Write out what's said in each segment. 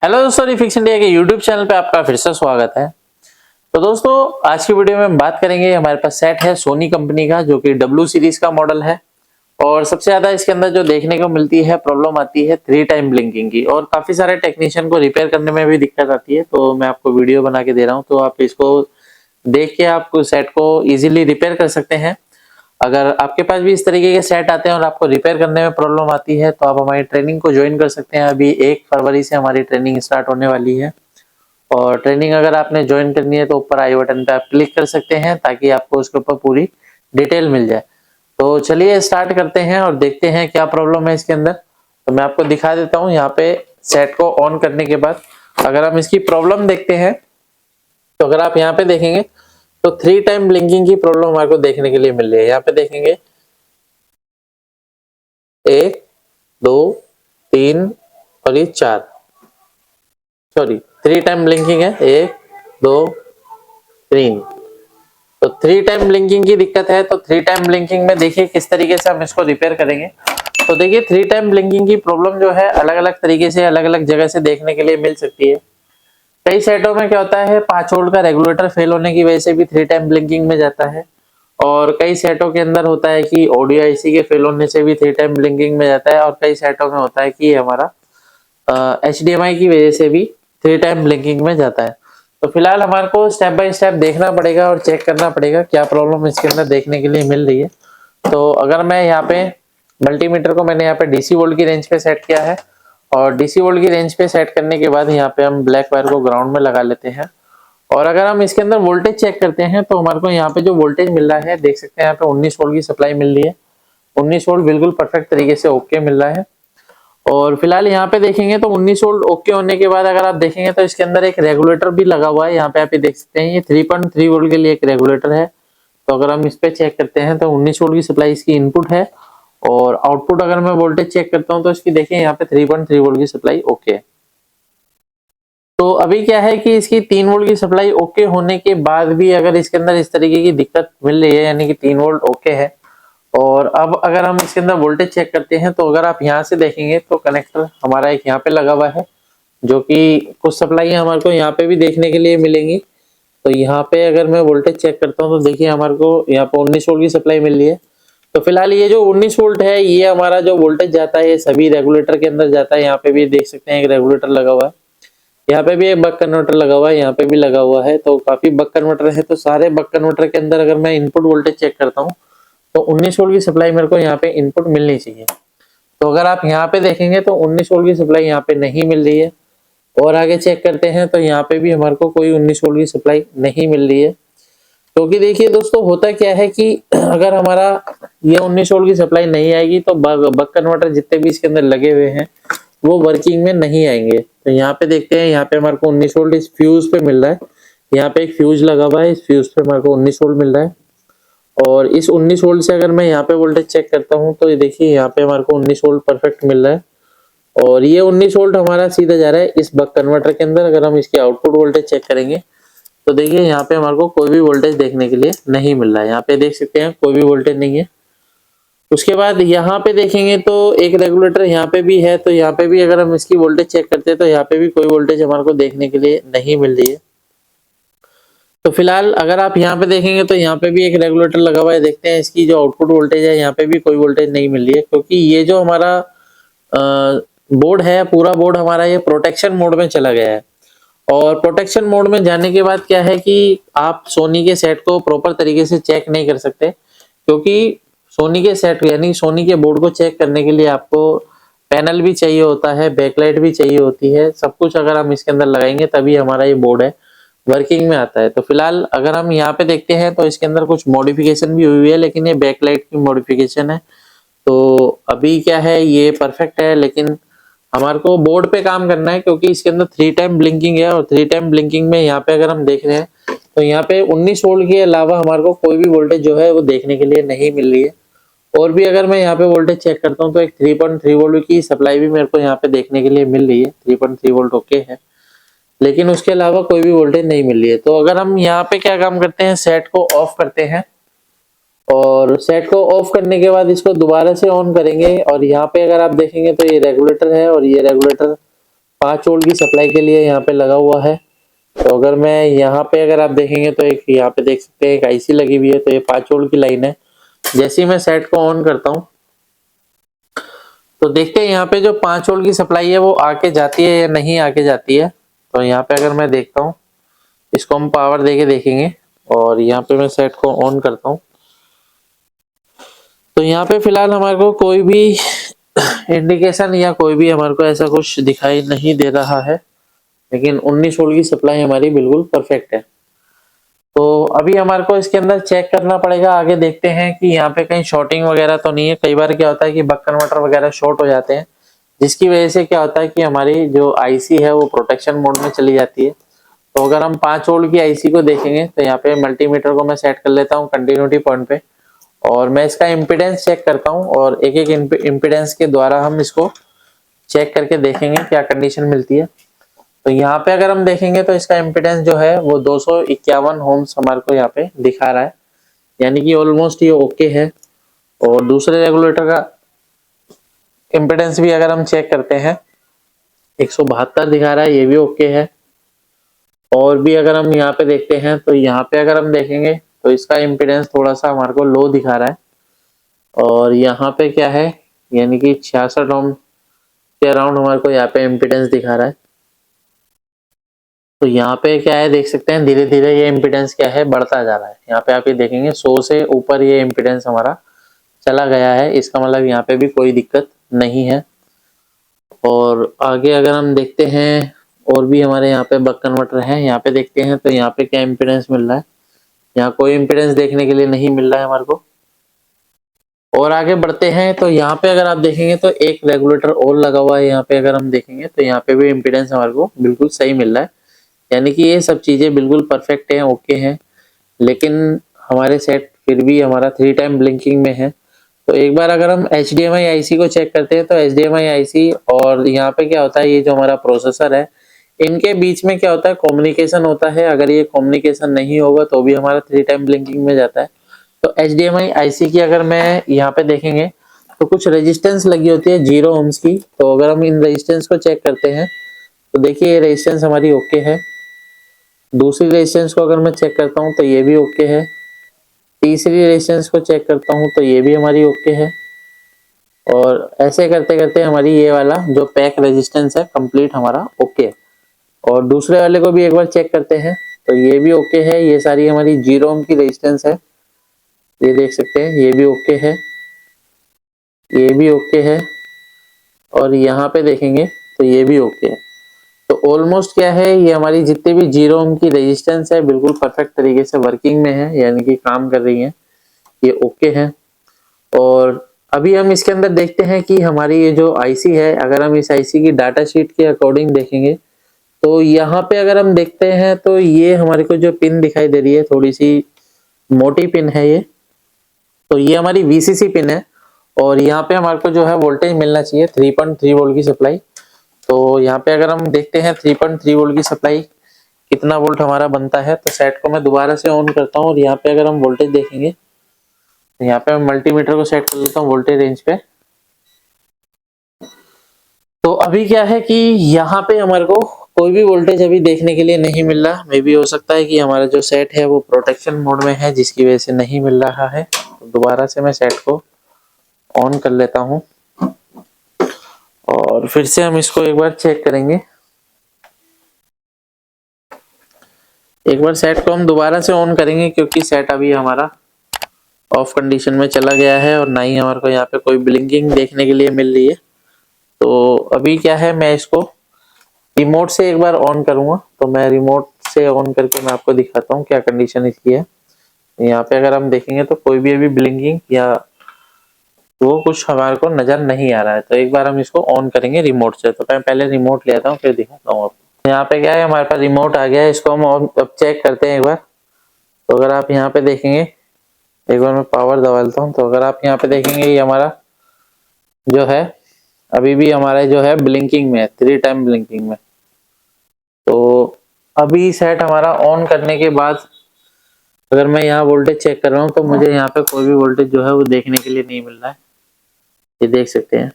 Hello दोस्तों, refix India के YouTube channel पे आपका फिर से स्वागत है। तो दोस्तों, आज की वीडियो में हम बात करेंगे। हमारे पास सेट है सोनी कंपनी का, जो कि W सीरीज का मॉडल है। और सबसे ज्यादा इसके अंदर जो देखने को मिलती है प्रॉब्लम आती है 3 टाइम ब्लिंकिंग की, और काफी सारे टेक्नीशियन को रिपेयर करने में भी दिक्कत आती है। तो मैं आपको वीडियो बना के दे रहा हूँ, तो आप इसको देख के आप सेट को इजीली रिपेयर कर सकते हैं। अगर आपके पास भी इस तरीके के सेट आते हैं और आपको रिपेयर करने में प्रॉब्लम आती है, तो आप हमारी ट्रेनिंग को ज्वाइन कर सकते हैं। अभी 1 फरवरी से हमारी ट्रेनिंग स्टार्ट होने वाली है। और ट्रेनिंग अगर आपने ज्वाइन करनी है तो ऊपर आई बटन पे आप क्लिक कर सकते हैं, ताकि आपको उसके ऊपर पूरी डिटेल मिल जाए। तो चलिए स्टार्ट करते हैं और देखते हैं क्या प्रॉब्लम है इसके अंदर। तो मैं आपको दिखा देता हूँ। यहाँ पे सेट को ऑन करने के बाद अगर हम इसकी प्रॉब्लम देखते हैं, तो अगर आप यहाँ पे देखेंगे तो 3 टाइम ब्लिंकिंग की प्रॉब्लम हमारे को देखने के लिए मिल रही है। यहाँ पे देखेंगे 1 2 3 और ये 4, सॉरी 3 टाइम ब्लिंकिंग है, 1 2 3। तो 3 टाइम ब्लिंकिंग की दिक्कत है। तो 3 टाइम ब्लिंकिंग में देखिए किस तरीके से हम इसको रिपेयर करेंगे। तो देखिए 3 टाइम ब्लिंकिंग की प्रॉब्लम जो है अलग अलग तरीके से अलग अलग जगह से देखने के लिए मिल सकती है। कई सेटों में क्या होता है, 5 वोल्ट का रेगुलेटर फेल होने की वजह से भी 3 टाइम ब्लिंकिंग में जाता है। और कई सेटों के अंदर होता है कि ऑडियो आईसी के फेल होने से भी 3 टाइम ब्लिंकिंग में जाता है। और कई सेटों में होता है कि हमारा HDMI की वजह से भी 3 टाइम ब्लिंकिंग में जाता है। तो फिलहाल हमारे को स्टेप बाय स्टेप देखना पड़ेगा और चेक करना पड़ेगा क्या प्रॉब्लम इसके अंदर देखने के लिए मिल रही है। तो अगर मैं यहाँ पे मल्टीमीटर को मैंने यहाँ पे DC वोल्ट की रेंज पे सेट किया है, और DC वोल्ट की रेंज पे सेट करने के बाद यहाँ पे हम ब्लैक वायर को ग्राउंड में लगा लेते हैं। और अगर हम इसके अंदर वोल्टेज चेक करते हैं, तो हमारे को यहाँ पे जो वोल्टेज मिल रहा है, देख सकते हैं यहाँ पे 19 वोल्ट की सप्लाई मिल रही है। 19 वोल्ट बिल्कुल परफेक्ट तरीके से ओके मिल रहा है। और फिलहाल यहाँ पे देखेंगे तो 19 वोल्ट ओके होने के बाद अगर आप देखेंगे तो इसके अंदर एक रेगुलेटर भी लगा हुआ है। यहाँ पे आप ये देख सकते हैं, ये 3.3 वोल्ट के लिए एक रेगुलेटर है। तो अगर हम इस पे चेक करते हैं तो 19 वोल्ट की सप्लाई इसकी इनपुट है। और आउटपुट अगर मैं वोल्टेज चेक करता हूँ तो इसकी देखिए यहाँ पे 3.3 वोल्ट की सप्लाई ओके है। तो अभी क्या है कि इसकी 3 वोल्ट की सप्लाई ओके होने के बाद भी अगर इसके अंदर इस तरीके की दिक्कत मिल रही है, यानी कि 3 वोल्ट ओके है। और अब अगर हम इसके अंदर वोल्टेज चेक करते हैं, तो अगर आप यहाँ से देखेंगे तो कनेक्टर हमारा एक यहाँ पे लगा हुआ है, जो कि कुछ सप्लाई हमारे को यहाँ पे भी देखने के लिए मिलेंगी। तो यहाँ पे अगर मैं वोल्टेज चेक करता हूँ तो देखिए हमारे को यहाँ पे 19 वोल्ट की सप्लाई मिल रही है। तो फिलहाल ये जो 19 वोल्ट है, ये हमारा जो वोल्टेज जाता है ये सभी रेगुलेटर के अंदर जाता है। यहाँ पे भी देख सकते हैं एक रेगुलेटर लगा हुआ है, यहाँ पे भी एक बक कन्वर्टर लगा हुआ है, यहाँ पे भी लगा हुआ है। तो काफी बक कन्वर्टर है। तो सारे बक कन्वर्टर के अंदर अगर मैं इनपुट वोल्टेज चेक करता हूँ, तो 19 वोल्ट की सप्लाई मेरे को यहाँ पे इनपुट मिलनी चाहिए। तो अगर आप यहाँ पे देखेंगे तो 19 वोल्ट की सप्लाई यहाँ पे नहीं मिल रही है। और आगे चेक करते हैं तो यहाँ पे भी हमारे को कोई 19 वोल्ट की सप्लाई नहीं मिल रही है। क्योंकि देखिए दोस्तों, होता क्या है कि अगर हमारा ये 19 वोल्ट की सप्लाई नहीं आएगी, तो बक कन्वर्टर जितने भी इसके अंदर लगे हुए हैं वो वर्किंग में नहीं आएंगे। तो यहाँ पे देखते हैं, यहाँ पे हमारे को 19 वोल्ट इस फ्यूज पे मिल रहा है। यहाँ पे एक फ्यूज लगा हुआ है, इस फ्यूज पे हमारे को 19 वोल्ट मिल रहा है। और इस 19 वोल्ट से अगर मैं यहाँ पे वोल्टेज चेक करता हूँ, तो ये देखिए यहाँ पे हमारे को 19 वोल्ट परफेक्ट मिल रहा है। और ये 19 वोल्ट हमारा सीधा जा रहा है इस बक कन्वर्टर के अंदर। अगर हम इसकी आउटपुट वोल्टेज चेक करेंगे, तो देखिए यहाँ पे हमारे को कोई भी वोल्टेज देखने के लिए नहीं मिल रहा है। यहाँ पे देख सकते हैं कोई भी वोल्टेज नहीं है। उसके बाद यहाँ पे देखेंगे तो एक रेगुलेटर यहाँ पे भी है। तो यहाँ पे भी अगर हम इसकी वोल्टेज चेक करते हैं, तो यहाँ पे भी कोई वोल्टेज हमारे को देखने के लिए नहीं मिल रही है। तो फिलहाल अगर आप यहाँ पे देखेंगे तो यहाँ पे भी एक रेगुलेटर लगा हुआ है। देखते हैं इसकी जो आउटपुट वोल्टेज है, यहाँ पे भी कोई वोल्टेज नहीं मिल रही है। क्योंकि ये जो हमारा बोर्ड है, पूरा बोर्ड हमारा ये प्रोटेक्शन मोड में चला गया है। और प्रोटेक्शन मोड में जाने के बाद क्या है कि आप सोनी के सेट को प्रॉपर तरीके से चेक नहीं कर सकते। क्योंकि सोनी के सेट यानी सोनी के बोर्ड को चेक करने के लिए आपको पैनल भी चाहिए होता है, बैकलाइट भी चाहिए होती है। सब कुछ अगर हम इसके अंदर लगाएंगे तभी हमारा ये बोर्ड है वर्किंग में आता है। तो फिलहाल अगर हम यहाँ पे देखते हैं तो इसके अंदर कुछ मॉडिफिकेशन भी हुई है, लेकिन ये बैकलाइट की मॉडिफिकेशन है। तो अभी क्या है, ये परफेक्ट है, लेकिन हमारे को बोर्ड पे काम करना है। क्योंकि इसके अंदर 3 टाइम ब्लिंकिंग है, और 3 टाइम ब्लिंकिंग में यहाँ पे अगर हम देख रहे हैं, तो यहाँ पे 19 वोल्ट के अलावा हमारे को कोई भी वोल्टेज जो है वो देखने के लिए नहीं मिल रही है। और भी अगर मैं यहाँ पे वोल्टेज चेक करता हूँ, तो एक 3.3 वोल्ट की सप्लाई भी मेरे को यहाँ पे देखने के लिए मिल रही है। 3.3 वोल्ट ओके है, लेकिन उसके अलावा कोई भी वोल्टेज नहीं मिल रही है। तो अगर हम यहाँ पे क्या काम करते हैं, सेट को ऑफ करते हैं। और सेट को ऑफ करने के बाद इसको दोबारा से ऑन करेंगे। और यहाँ पे अगर आप देखेंगे तो ये रेगुलेटर है, और ये रेगुलेटर 5 वोल्ट की सप्लाई के लिए यहाँ पे लगा हुआ है। तो अगर मैं यहाँ पे अगर आप देखेंगे तो एक यहाँ पे देख सकते हैं एक आईसी लगी हुई है, तो ये 5 वोल्ट की लाइन है। जैसे ही मैं सेट को ऑन करता हूँ तो देखते हैं यहाँ पे जो 5 वोल्ट की सप्लाई है वो आके जाती है या नहीं आके जाती है। तो यहाँ पे अगर मैं देखता हूँ, इसको हम पावर देके देखेंगे और यहाँ पे मैं सेट को ऑन करता हूँ। तो यहाँ पे फिलहाल हमारे को कोई भी इंडिकेशन या कोई भी हमारे को ऐसा कुछ दिखाई नहीं दे रहा है, लेकिन 19 वोल्ट की सप्लाई हमारी बिल्कुल परफेक्ट है। तो अभी हमारे को इसके अंदर चेक करना पड़ेगा, आगे देखते हैं कि यहाँ पे कहीं शॉर्टिंग वगैरह तो नहीं है। कई बार क्या होता है कि बक कन्वर्टर वगैरह शॉर्ट हो जाते हैं, जिसकी वजह से क्या होता है कि हमारी जो आईसी है वो प्रोटेक्शन मोड में चली जाती है। तो अगर हम 5 वोल्ट की आईसी को देखेंगे तो यहाँ पे मल्टीमीटर को मैं सेट कर लेता हूँ कंटिन्यूटी पॉइंट पे, और मैं इसका इम्पीडेंस चेक करता हूँ और एक एक इम्पीडेंस के द्वारा हम इसको चेक करके देखेंगे क्या कंडीशन मिलती है। तो यहाँ पे अगर हम देखेंगे तो इसका इम्पीडेंस जो है वो 251 ओम्स हमारे को यहाँ पे दिखा रहा है, यानी कि ऑलमोस्ट ये ओके है। और दूसरे रेगुलेटर का इम्पीडेंस भी अगर हम चेक करते हैं 172 दिखा रहा है, ये भी ओके है। और भी अगर हम यहाँ पे देखते हैं तो यहाँ पे अगर हम देखेंगे तो इसका इम्पीडेंस थोड़ा सा हमारे को लो दिखा रहा है, और यहाँ पे क्या है यानी कि 66 ओम के अराउंड हमारे को यहाँ पे इम्पीडेंस दिखा रहा है। तो यहाँ पे क्या है देख सकते हैं धीरे धीरे ये इम्पीडेंस क्या है बढ़ता जा रहा है। यहाँ पे आप ये देखेंगे 100 से ऊपर ये इम्पीडेंस हमारा चला गया है, इसका मतलब यहाँ पे भी कोई दिक्कत नहीं है। और आगे अगर हम देखते हैं और भी हमारे यहाँ पे बक कन्वर्टर है, यहाँ पे देखते हैं तो यहाँ पे क्या इम्पीडेंस मिल रहा है, यहाँ कोई इम्पीडेंस देखने के लिए नहीं मिल रहा है हमारे को। और आगे बढ़ते हैं तो यहाँ पे अगर आप देखेंगे तो एक रेगुलेटर और लगा हुआ है, यहाँ पे अगर हम देखेंगे तो यहाँ पे भी इम्पीडेंस हमारे को बिल्कुल सही मिल रहा है, यानी कि ये सब चीजें बिल्कुल परफेक्ट हैं, ओके हैं। लेकिन हमारे सेट फिर भी हमारा 3 टाइम ब्लिंकिंग में है। तो एक बार अगर हम HDMI IC को चेक करते हैं तो HDMI IC और यहाँ पे क्या होता है, ये जो हमारा प्रोसेसर है इनके बीच में क्या होता है कम्युनिकेशन होता है। अगर ये कम्युनिकेशन नहीं होगा तो भी हमारा 3 टाइम ब्लिंकिंग में जाता है। तो HDMI IC की अगर मैं यहाँ पे देखेंगे तो कुछ रेजिस्टेंस लगी होती है 0 ओम्स की। तो अगर हम इन रेजिस्टेंस को चेक करते हैं तो देखिए ये रेजिस्टेंस हमारी ओके है। दूसरी रेजिस्टेंस को अगर मैं चेक करता हूँ तो ये भी ओके है। तीसरी रेजिस्टेंस को चेक करता हूँ तो ये भी हमारी ओके है। और ऐसे करते करते हमारी ये वाला जो पैक रेजिस्टेंस है कंप्लीट हमारा ओके। और दूसरे वाले को भी एक बार चेक करते हैं तो ये भी ओके है। ये सारी हमारी 0 ओम की रेजिस्टेंस है, ये देख सकते हैं ये भी ओके है, ये भी ओके है, और यहाँ पे देखेंगे तो ये भी ओके है। तो ऑलमोस्ट क्या है ये हमारी जितने भी 0 ओम की रेजिस्टेंस है बिल्कुल परफेक्ट तरीके से वर्किंग में है, यानी कि काम कर रही है, ये ओके है। और अभी हम इसके अंदर देखते हैं कि हमारी ये जो आईसी है, अगर हम इस आईसी की डाटा शीट के अकॉर्डिंग देखेंगे तो यहाँ पे अगर हम देखते हैं तो ये हमारे को जो पिन दिखाई दे रही है थोड़ी सी मोटी पिन है ये, तो ये हमारी VCC पिन है। और यहाँ पे हमारे को जो है वोल्टेज मिलना चाहिए 3.3 वोल्ट की सप्लाई। तो यहाँ पे अगर हम देखते हैं 3.3 वोल्ट की सप्लाई कितना वोल्ट हमारा बनता है, तो सेट को मैं दोबारा से ऑन करता हूँ और यहाँ पे अगर हम वोल्टेज देखेंगे तो यहाँ पे मैं मल्टीमीटर को सेट कर लेता हूँ वोल्टेज रेंज पे। तो अभी क्या है कि यहाँ पे हमारे को कोई भी वोल्टेज अभी देखने के लिए नहीं मिल रहा। मे भी हो सकता है कि हमारा जो सेट है वो प्रोटेक्शन मोड में है जिसकी वजह से नहीं मिल रहा है। तो दोबारा से मैं सेट को ऑन कर लेता हूँ और फिर से हम इसको एक बार चेक करेंगे। एक बार सेट को हम दोबारा से ऑन करेंगे क्योंकि सेट अभी हमारा ऑफ कंडीशन में चला गया है और ना ही हमारे को यहाँ पे कोई ब्लिंकिंग देखने के लिए मिल रही है। तो अभी क्या है मैं इसको रिमोट से एक बार ऑन करूंगा। तो मैं रिमोट से ऑन करके मैं आपको दिखाता हूँ क्या कंडीशन इसकी है। यहाँ पे अगर हम देखेंगे तो कोई भी अभी ब्लिंकिंग या वो कुछ हमारे को नजर नहीं आ रहा है। तो एक बार हम इसको ऑन करेंगे रिमोट से। तो मैं पहले रिमोट लेता हूँ फिर दिखाता हूँ आपको। यहाँ पे क्या है हमारे पास रिमोट आ गया है, इसको हम अब चेक करते हैं एक बार। तो अगर आप यहाँ पे देखेंगे, एक बार मैं पावर दबा लेता हूँ, तो अगर आप यहाँ पे देखेंगे ये हमारा जो है अभी भी हमारा जो है ब्लिंकिंग में है, 3 टाइम ब्लिंकिंग में। तो अभी सेट हमारा ऑन करने के बाद अगर मैं यहाँ वोल्टेज चेक कर रहा हूँ तो मुझे यहाँ पे कोई भी वोल्टेज जो है वो देखने के लिए नहीं मिल रहा है, ये देख सकते हैं।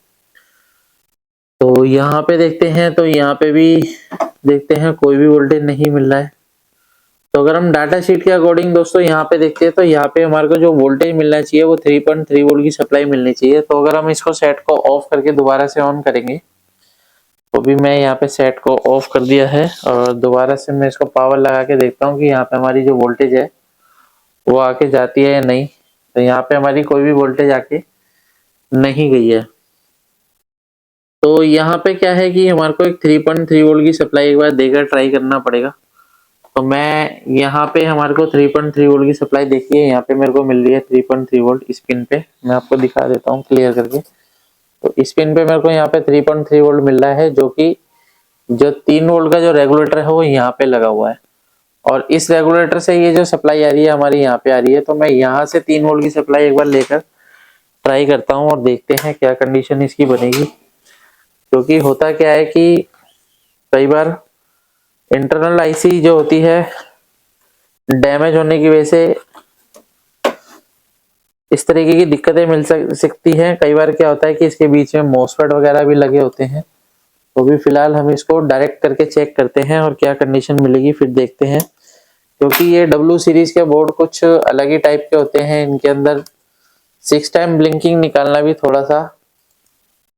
तो यहाँ पे देखते हैं, तो यहाँ पे भी देखते हैं कोई भी वोल्टेज नहीं मिल रहा है। तो अगर हम डाटा शीट के अकॉर्डिंग दोस्तों यहाँ पे देखते हैं, तो यहाँ पे हमारे को जो वोल्टेज मिलना चाहिए वो 3.3 वोल्ट की सप्लाई मिलनी चाहिए। तो अगर हम इसको सेट को ऑफ करके दोबारा से ऑन करेंगे, तो भी मैं यहाँ पे सेट को ऑफ कर दिया है और दोबारा से मैं इसको पावर लगा के देखता हूँ कि यहाँ पे हमारी जो वोल्टेज है वो आके जाती है या नहीं। तो यहाँ पे हमारी कोई भी वोल्टेज आके नहीं गई है। तो यहाँ पे क्या है कि हमारे को एक 3.3 वोल्ट की सप्लाई एक बार देकर ट्राई करना पड़ेगा। तो मैं यहाँ पे हमारे को 3.3 वोल्ट की सप्लाई देखिए, यहाँ पे मेरे को मिल रही है 3.3 वोल्ट इस पिन पे। मैं आपको दिखा देता हूँ क्लियर करके। तो इस पिन पे मेरे को यहाँ पे 3.3 वोल्ट मिल रहा है, जो कि जो 3 वोल्ट का जो रेगुलेटर है वो यहाँ पे लगा हुआ है और इस रेगुलेटर से ये जो सप्लाई आ रही है हमारी यहाँ पे आ रही है। तो मैं यहाँ से 3 वोल्ट की सप्लाई एक बार लेकर ट्राई करता हूँ और देखते हैं क्या कंडीशन इसकी बनेगी। क्योंकि होता क्या है कि कई बार इंटरनल आईसी जो होती है डैमेज होने की वजह से इस तरीके की दिक्कतें मिल सकती हैं। कई बार क्या होता है कि इसके बीच में मॉसफेट वगैरह भी लगे होते हैं। तो भी फिलहाल हम इसको डायरेक्ट करके चेक करते हैं और क्या कंडीशन मिलेगी फिर देखते हैं। क्योंकि ये W सीरीज के बोर्ड कुछ अलग ही टाइप के होते हैं, इनके अंदर 6 टाइम ब्लिंकिंग निकालना भी थोड़ा सा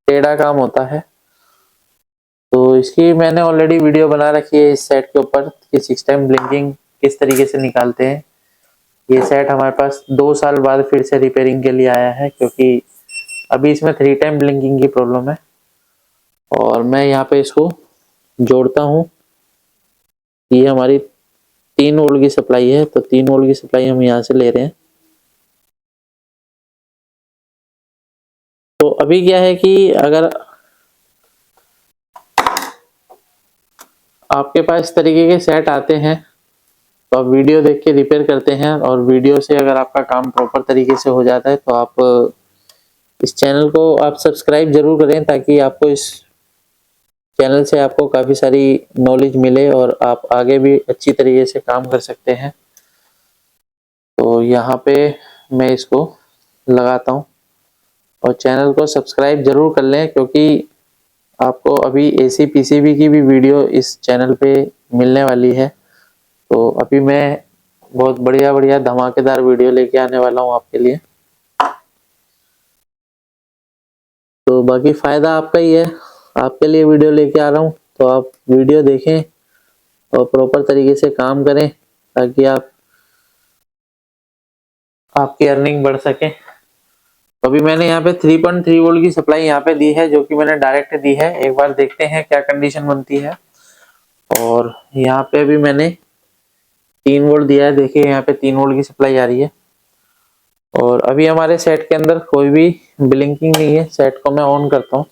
टेढ़ा काम होता है। तो इसकी मैंने ऑलरेडी वीडियो बना रखी है इस सेट के ऊपर कि 6 टाइम ब्लिंकिंग किस तरीके से निकालते हैं। ये सेट हमारे पास 2 साल बाद फिर से रिपेयरिंग के लिए आया है, क्योंकि अभी इसमें 3 टाइम ब्लिंकिंग की प्रॉब्लम है। और मैं यहाँ पे इसको जोड़ता हूँ। ये हमारी 3 वोल्ट की सप्लाई है, तो 3 वोल्ट की सप्लाई हम यहाँ से ले रहे हैं। तो अभी क्या है कि अगर आपके पास इस तरीके के सेट आते हैं तो आप वीडियो देख के रिपेयर करते हैं, और वीडियो से अगर आपका काम प्रॉपर तरीके से हो जाता है तो आप इस चैनल को आप सब्सक्राइब जरूर करें, ताकि आपको इस चैनल से आपको काफ़ी सारी नॉलेज मिले और आप आगे भी अच्छी तरीके से काम कर सकते हैं। तो यहाँ पे मैं इसको लगाता हूँ और चैनल को सब्सक्राइब जरूर कर लें, क्योंकि आपको अभी AC PCB की भी वीडियो इस चैनल पे मिलने वाली है। तो अभी मैं बहुत बढ़िया बढ़िया धमाकेदार वीडियो लेके आने वाला हूँ आपके लिए। तो बाकी फ़ायदा आपका ही है, आपके लिए वीडियो लेके आ रहा हूँ। तो आप वीडियो देखें और प्रॉपर तरीके से काम करें, ताकि आपकी अर्निंग बढ़ सके। तो अभी मैंने यहाँ पे 3.3 वोल्ट की सप्लाई यहाँ पे दी है, जो कि मैंने डायरेक्ट दी है। एक बार देखते हैं क्या कंडीशन बनती है। और यहाँ पे भी मैंने 3 वोल्ट दिया है, देखिए यहाँ पे 3 वोल्ट की सप्लाई आ रही है। और अभी हमारे सेट के अंदर कोई भी ब्लिंकिंग नहीं है। सेट को मैं ऑन करता हूँ,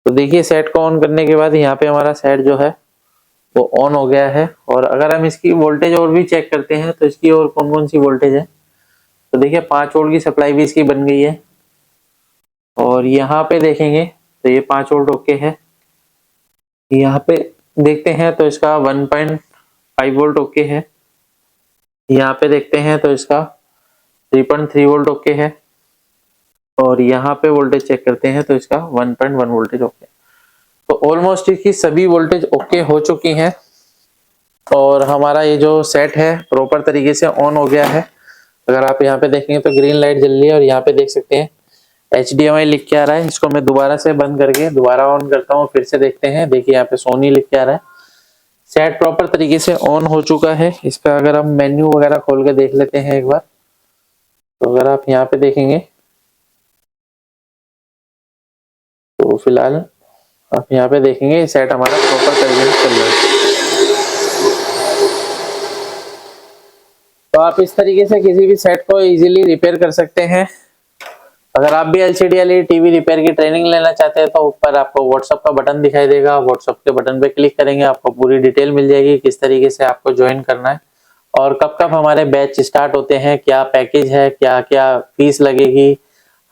तो देखिए सेट को ऑन करने के बाद यहाँ पे हमारा सेट जो है वो ऑन हो गया है। और अगर हम इसकी वोल्टेज और भी चेक करते हैं तो इसकी और कौन कौन सी वोल्टेज है, तो देखिए 5 वोल्ट की सप्लाई भी इसकी बन गई है। और यहाँ पे देखेंगे तो ये 5 वोल्ट ओके है। यहाँ पे देखते हैं तो इसका 1.5 वोल्ट ओके है। यहाँ पे देखते हैं तो इसका 3.3 वोल्ट ओके है। और यहाँ पे वोल्टेज चेक करते हैं तो इसका 1.1 वोल्टेज ओके। तो ऑलमोस्ट इसकी सभी वोल्टेज ओके हो चुकी हैं और हमारा ये जो सेट है प्रॉपर तरीके से ऑन हो गया है। अगर आप यहाँ पे देखेंगे तो ग्रीन लाइट जल रही है और यहाँ पे देख सकते हैं HDMI लिख के आ रहा है। इसको मैं दोबारा से बंद करके दोबारा ऑन करता हूँ, फिर से देखते हैं। देखिए यहाँ पे सोनी लिख के आ रहा है। सेट प्रॉपर तरीके से ऑन हो चुका है। इसका अगर हम मेन्यू वगैरह खोल के देख लेते हैं एक बार, तो अगर आप यहाँ पे देखेंगे तो फिलहाल आप यहाँ पे देखेंगे सेट हमारा प्रॉपर तरीके से चल रहा है। तो आप इस तरीके से किसी भी सेट को इजीली रिपेयर कर सकते हैं। अगर आप भी LCD LED TV रिपेयर की ट्रेनिंग लेना चाहते हैं तो ऊपर आपको व्हाट्सएप का बटन दिखाई देगा। व्हाट्सएप के बटन पे क्लिक करेंगे, आपको पूरी डिटेल मिल जाएगी किस तरीके से आपको ज्वाइन करना है और कब कब हमारे बैच स्टार्ट होते हैं, क्या पैकेज है, क्या क्या फीस लगेगी।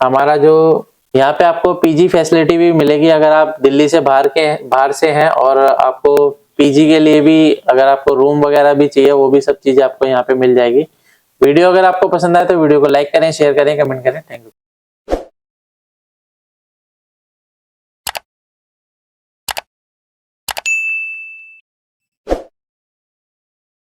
हमारा जो यहाँ पे आपको PG फैसिलिटी भी मिलेगी। अगर आप दिल्ली से बाहर से हैं और आपको PG के लिए भी अगर आपको रूम वगैरह भी चाहिए, वो भी सब चीजें आपको यहाँ पे मिल जाएगी। वीडियो अगर आपको पसंद आए तो वीडियो को लाइक करें, शेयर करें, कमेंट करें। Thank you.